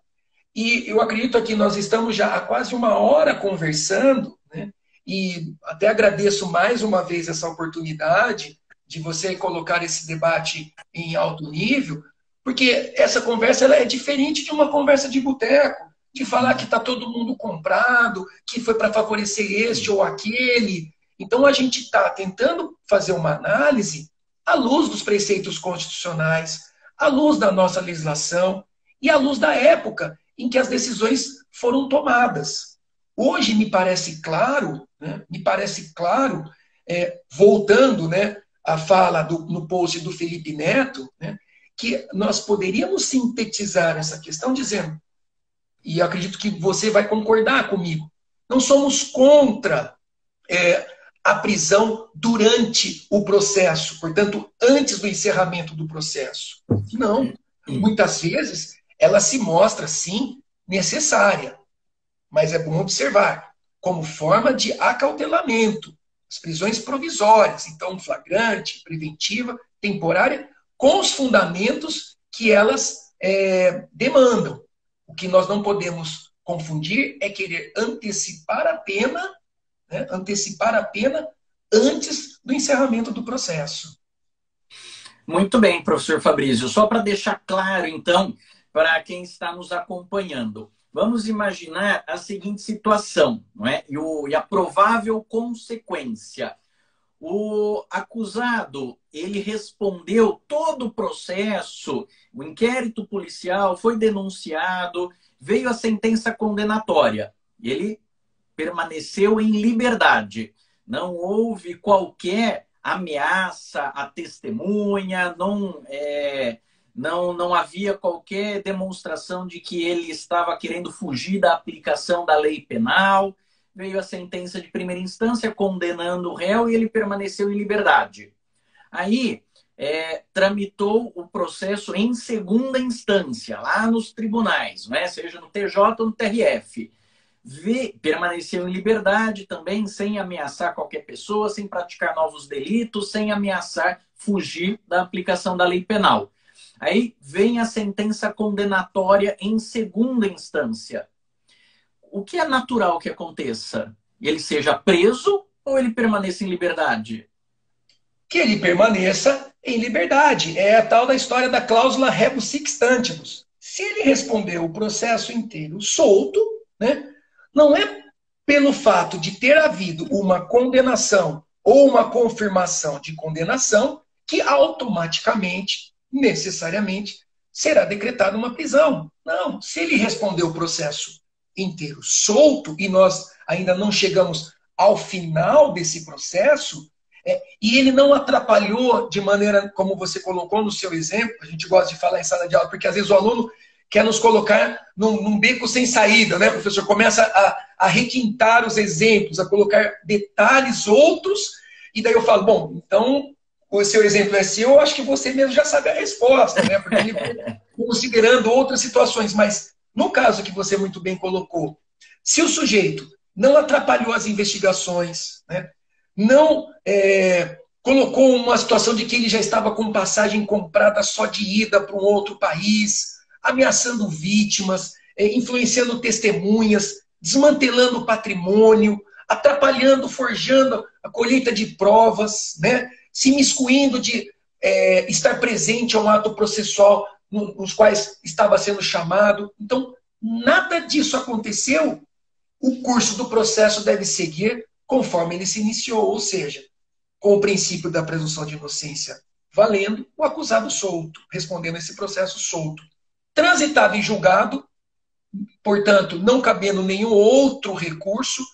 E eu acredito que nós estamos já há quase uma hora conversando, né? E até agradeço mais uma vez essa oportunidade de você colocar esse debate em alto nível, porque essa conversa ela é diferente de uma conversa de boteco, de falar que está todo mundo comprado, que foi para favorecer este ou aquele. Então a gente está tentando fazer uma análise à luz dos preceitos constitucionais, à luz da nossa legislação e à luz da época em que as decisões foram tomadas. Hoje me parece claro, né, voltando, né, à fala no post do Felipe Neto, né, que nós poderíamos sintetizar essa questão dizendo, e eu acredito que você vai concordar comigo, não somos contra a prisão durante o processo, portanto, antes do encerramento do processo. Não. Muitas vezes ela se mostra, sim, necessária. Mas é bom observar, como forma de acautelamento, as prisões provisórias, então flagrante, preventiva, temporária, com os fundamentos que elas demandam. O que nós não podemos confundir é querer antecipar a pena, né, antes do encerramento do processo. Muito bem, professor Fabrício. Só para deixar claro, então, para quem está nos acompanhando. Vamos imaginar a seguinte situação, não é? E a provável consequência. O acusado, ele respondeu todo o processo, o inquérito policial foi denunciado, veio a sentença condenatória. Ele permaneceu em liberdade. Não houve qualquer ameaça à testemunha, não havia qualquer demonstração de que ele estava querendo fugir da aplicação da lei penal. Veio a sentença de primeira instância condenando o réu e ele permaneceu em liberdade. Aí, tramitou o processo em segunda instância, lá nos tribunais, né? Seja no TJ ou no TRF. Permaneceu em liberdade também, sem ameaçar qualquer pessoa, sem praticar novos delitos, sem ameaçar fugir da aplicação da lei penal. Aí vem a sentença condenatória em segunda instância. O que é natural que aconteça? Ele seja preso ou ele permaneça em liberdade? Que ele permaneça em liberdade. É a tal da história da cláusula rebus sic stantibus. Se ele respondeu o processo inteiro solto, né, não é pelo fato de ter havido uma condenação ou uma confirmação de condenação que automaticamente, necessariamente, será decretada uma prisão. Não, se ele respondeu o processo inteiro solto e nós ainda não chegamos ao final desse processo, e ele não atrapalhou de maneira como você colocou no seu exemplo, a gente gosta de falar em sala de aula, porque às vezes o aluno quer nos colocar num beco sem saída, né, professor? Começa a requintar os exemplos, a colocar detalhes outros, e daí eu falo, bom, então o seu exemplo é seu, eu acho que você mesmo já sabe a resposta, né? Porque ele foi considerando outras situações, mas no caso que você muito bem colocou, se o sujeito não atrapalhou as investigações, né, não colocou uma situação de que ele já estava com passagem comprada só de ida para um outro país, ameaçando vítimas, influenciando testemunhas, desmantelando o patrimônio, atrapalhando, forjando a colheita de provas, né? Se miscuindo de estar presente a um ato processual nos quais estava sendo chamado. Então, nada disso aconteceu. O curso do processo deve seguir conforme ele se iniciou, ou seja, com o princípio da presunção de inocência valendo, o acusado solto, respondendo esse processo solto. Transitado em julgado, portanto, não cabendo nenhum outro recurso,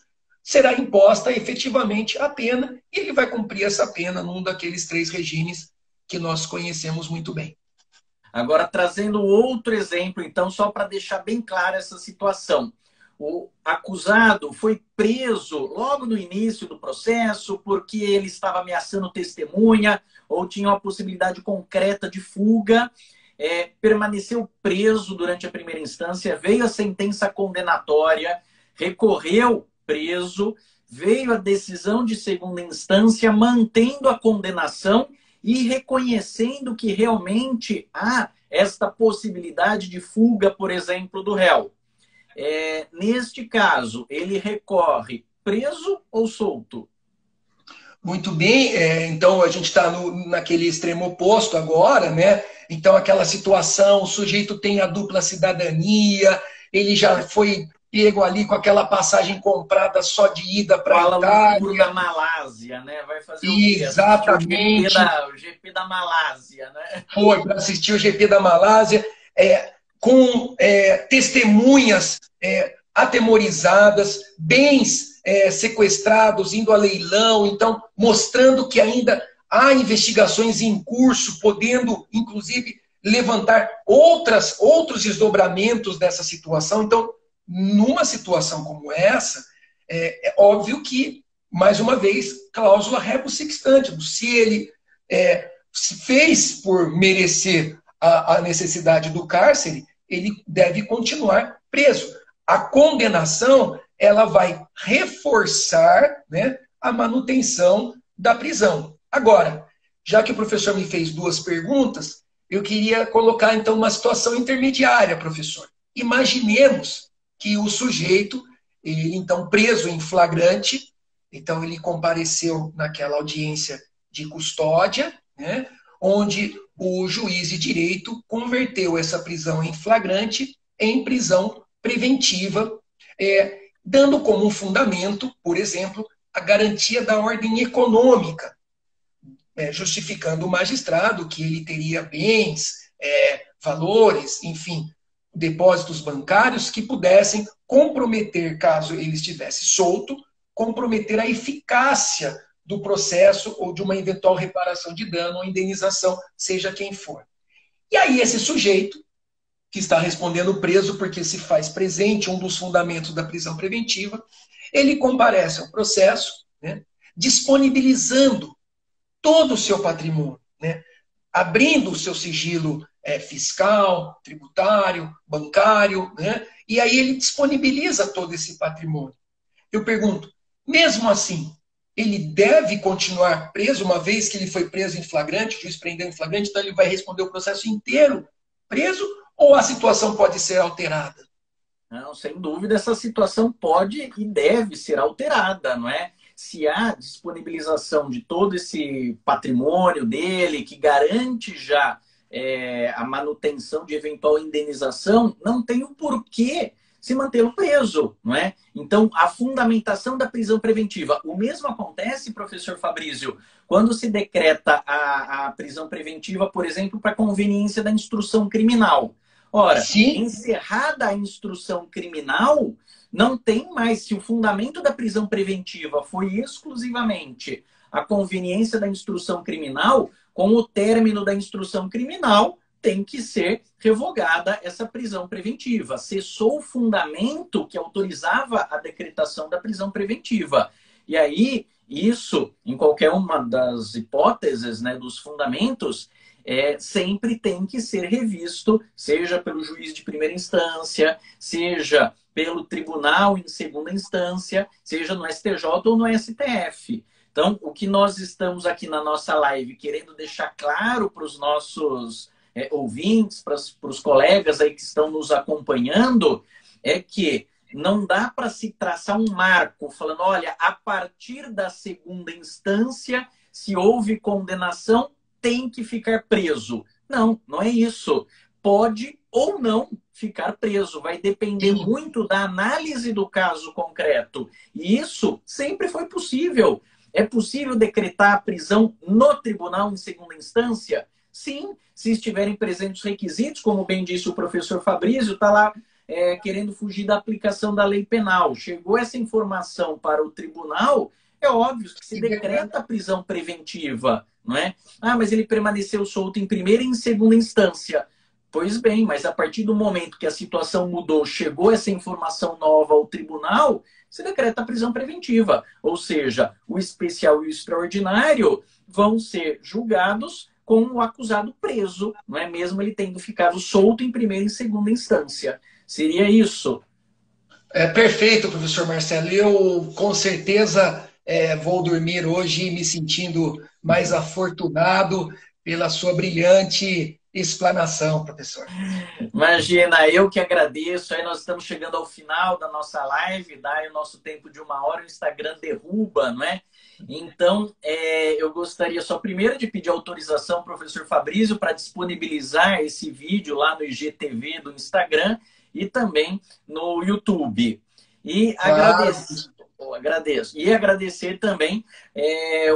será imposta efetivamente a pena e ele vai cumprir essa pena num daqueles 3 regimes que nós conhecemos muito bem. Agora, trazendo outro exemplo, então, só para deixar bem clara essa situação. O acusado foi preso logo no início do processo porque ele estava ameaçando testemunha ou tinha uma possibilidade concreta de fuga. Permaneceu preso durante a primeira instância, veio a sentença condenatória, recorreu preso, veio a decisão de segunda instância mantendo a condenação e reconhecendo que realmente há esta possibilidade de fuga, por exemplo, do réu. Neste caso, ele recorre preso ou solto? Muito bem, então a gente está naquele extremo oposto agora, né? Então aquela situação, o sujeito tem a dupla cidadania, ele já foi pego ali com aquela passagem comprada só de ida para a Itália. Da Malásia, né? Vai fazer Exatamente. O GP da Malásia, né? Foi para assistir o GP da Malásia, com testemunhas atemorizadas, bens sequestrados, indo a leilão, então mostrando que ainda há investigações em curso, podendo, inclusive, levantar outros desdobramentos dessa situação. Então, numa situação como essa, é óbvio que, mais uma vez, cláusula rebus sic stantibus. Se ele se fez por merecer a necessidade do cárcere, ele deve continuar preso. A condenação, ela vai reforçar, né, a manutenção da prisão. Agora, já que o professor me fez 2 perguntas, eu queria colocar, então, uma situação intermediária, professor. Imaginemos que o sujeito, ele, então, preso em flagrante, então ele compareceu naquela audiência de custódia, né, onde o juiz de direito converteu essa prisão em flagrante em prisão preventiva, dando como fundamento, por exemplo, a garantia da ordem econômica, justificando o magistrado que ele teria bens, valores, enfim, depósitos bancários que pudessem comprometer, caso ele estivesse solto, comprometer a eficácia do processo ou de uma eventual reparação de dano ou indenização, seja quem for. E aí esse sujeito, que está respondendo preso porque se faz presente um dos fundamentos da prisão preventiva, ele comparece ao processo, né, disponibilizando todo o seu patrimônio, né, abrindo o seu sigilo fiscal, tributário, bancário, né, e aí ele disponibiliza todo esse patrimônio. Eu pergunto, mesmo assim, ele deve continuar preso, uma vez que ele foi preso em flagrante, o juiz prendeu em flagrante, então ele vai responder o processo inteiro preso, ou a situação pode ser alterada? Não, sem dúvida, essa situação pode e deve ser alterada, não é? Se há disponibilização de todo esse patrimônio dele, que garante já a manutenção de eventual indenização, não tem o porquê se mantê-lo preso, não é? Então, a fundamentação da prisão preventiva. O mesmo acontece, professor Fabrício, quando se decreta a prisão preventiva, por exemplo, para conveniência da instrução criminal. Ora, Sim. encerrada a instrução criminal, não tem mais, se o fundamento da prisão preventiva foi exclusivamente a conveniência da instrução criminal, com o término da instrução criminal, tem que ser revogada essa prisão preventiva. Cessou o fundamento que autorizava a decretação da prisão preventiva. E aí, isso, em qualquer uma das hipóteses, né, dos fundamentos, sempre tem que ser revisto, seja pelo juiz de primeira instância, seja pelo tribunal em segunda instância, seja no STJ ou no STF. Então, o que nós estamos aqui na nossa live querendo deixar claro para os nossos ouvintes, para os colegas aí que estão nos acompanhando, é que não dá para se traçar um marco falando, olha, a partir da segunda instância, se houve condenação, tem que ficar preso. Não, não é isso. Pode ou não ficar preso. Vai depender muito da análise do caso concreto. E isso sempre foi possível. É possível decretar a prisão no tribunal em segunda instância? Sim, se estiverem presentes os requisitos, como bem disse o professor Fabrício, está lá querendo fugir da aplicação da lei penal. Chegou essa informação para o tribunal, é óbvio que se decreta a prisão preventiva, não é? Ah, mas ele permaneceu solto em primeira e em segunda instância. Pois bem, mas a partir do momento que a situação mudou, chegou essa informação nova ao tribunal, se decreta a prisão preventiva. Ou seja, o especial e o extraordinário vão ser julgados com o acusado preso, não é mesmo ele tendo ficado solto em primeira e segunda instância. Seria isso? Perfeito, professor Marcelo. Eu, com certeza, vou dormir hoje me sentindo mais afortunado pela sua brilhante explanação, professor. Imagina, eu que agradeço. Aí nós estamos chegando ao final da nossa live, daí o nosso tempo de 1 hora, o Instagram derruba, não é? Então, eu gostaria só primeiro de pedir autorização ao professor Fabrício para disponibilizar esse vídeo lá no IGTV do Instagram e também no YouTube. E agradeço. E agradecer também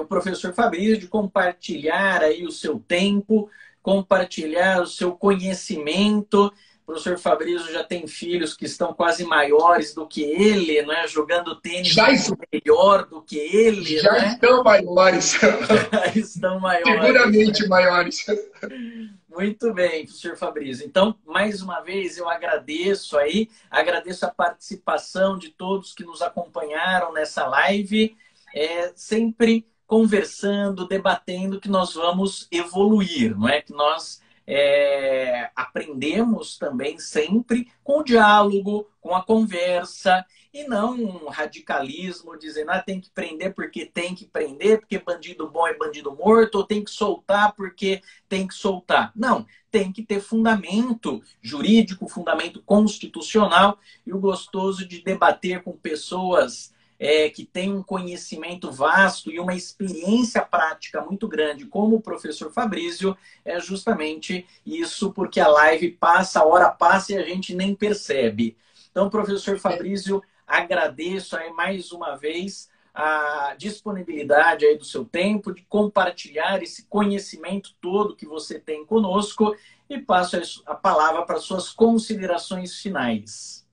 o professor Fabrício de compartilhar aí o seu tempo, compartilhar o seu conhecimento. O professor Fabrício já tem filhos que estão quase maiores do que ele, não é? Jogando tênis melhor do que ele. Já estão maiores. Já estão maiores. Seguramente maiores. Muito bem, professor Fabrício. Então, mais uma vez, eu agradeço a participação de todos que nos acompanharam nessa live, sempre conversando, debatendo, que nós vamos evoluir, não é? Que nós aprendemos também sempre com o diálogo, com a conversa, e não um radicalismo dizendo tem que prender porque tem que prender, porque bandido bom é bandido morto, ou tem que soltar porque tem que soltar. Não, tem que ter fundamento jurídico, fundamento constitucional, e o gostoso de debater com pessoas que têm um conhecimento vasto e uma experiência prática muito grande, como o professor Fabrício, é justamente isso, porque a live passa, a hora passa e a gente nem percebe. Então, professor Fabrício, agradeço aí mais uma vez a disponibilidade aí do seu tempo, de compartilhar esse conhecimento todo que você tem conosco, e passo a palavra para suas considerações finais.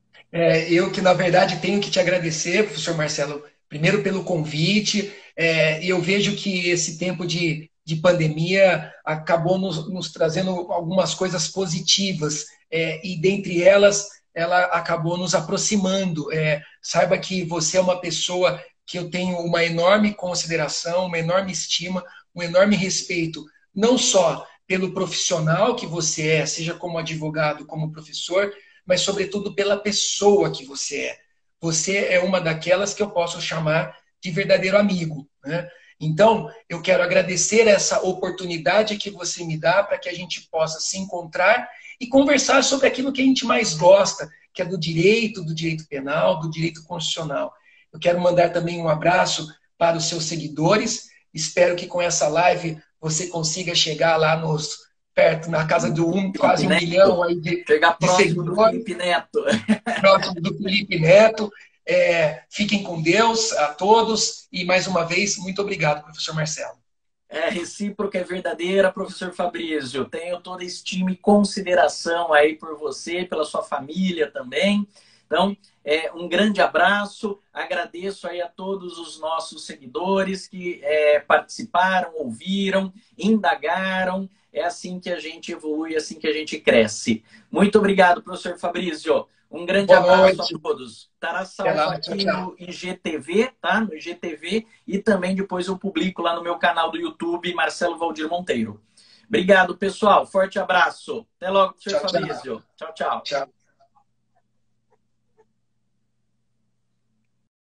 Eu que, na verdade, tenho que te agradecer, professor Marcelo, primeiro pelo convite. E eu vejo que esse tempo de pandemia acabou nos trazendo algumas coisas positivas, e dentre elas, ela acabou nos aproximando. Saiba que você é uma pessoa que eu tenho uma enorme consideração, uma enorme estima, um enorme respeito, não só pelo profissional que você é, seja como advogado, como professor, mas sobretudo pela pessoa que você é. Você é uma daquelas que eu posso chamar de verdadeiro amigo, né? Então, eu quero agradecer essa oportunidade que você me dá para que a gente possa se encontrar e conversar sobre aquilo que a gente mais gosta, que é do direito penal, do direito constitucional. Eu quero mandar também um abraço para os seus seguidores. Espero que com essa live você consiga chegar lá perto, na casa do Felipe quase 1 milhão Neto. aí Chegar de próximo do seguidores, Felipe Neto. próximo do Felipe Neto. Fiquem com Deus a todos e, mais uma vez, muito obrigado, professor Marcelo. É recíproca, é verdadeira, professor Fabrício. Tenho toda estima e consideração aí por você, pela sua família também. Então, um grande abraço. Agradeço aí a todos os nossos seguidores que participaram, ouviram, indagaram. É assim que a gente evolui, é assim que a gente cresce. Muito obrigado, professor Fabrício. Um grande Boa abraço a noite. todos. Estará Até salvo lá. Tchau, aqui tchau. no IGTV, tá? No IGTV e também depois eu publico lá no meu canal do YouTube, Marcelo Valdir Monteiro. Obrigado, pessoal. Forte abraço. Até logo, professor Tchau, tchau. Fabrício. Tchau, tchau. Tchau.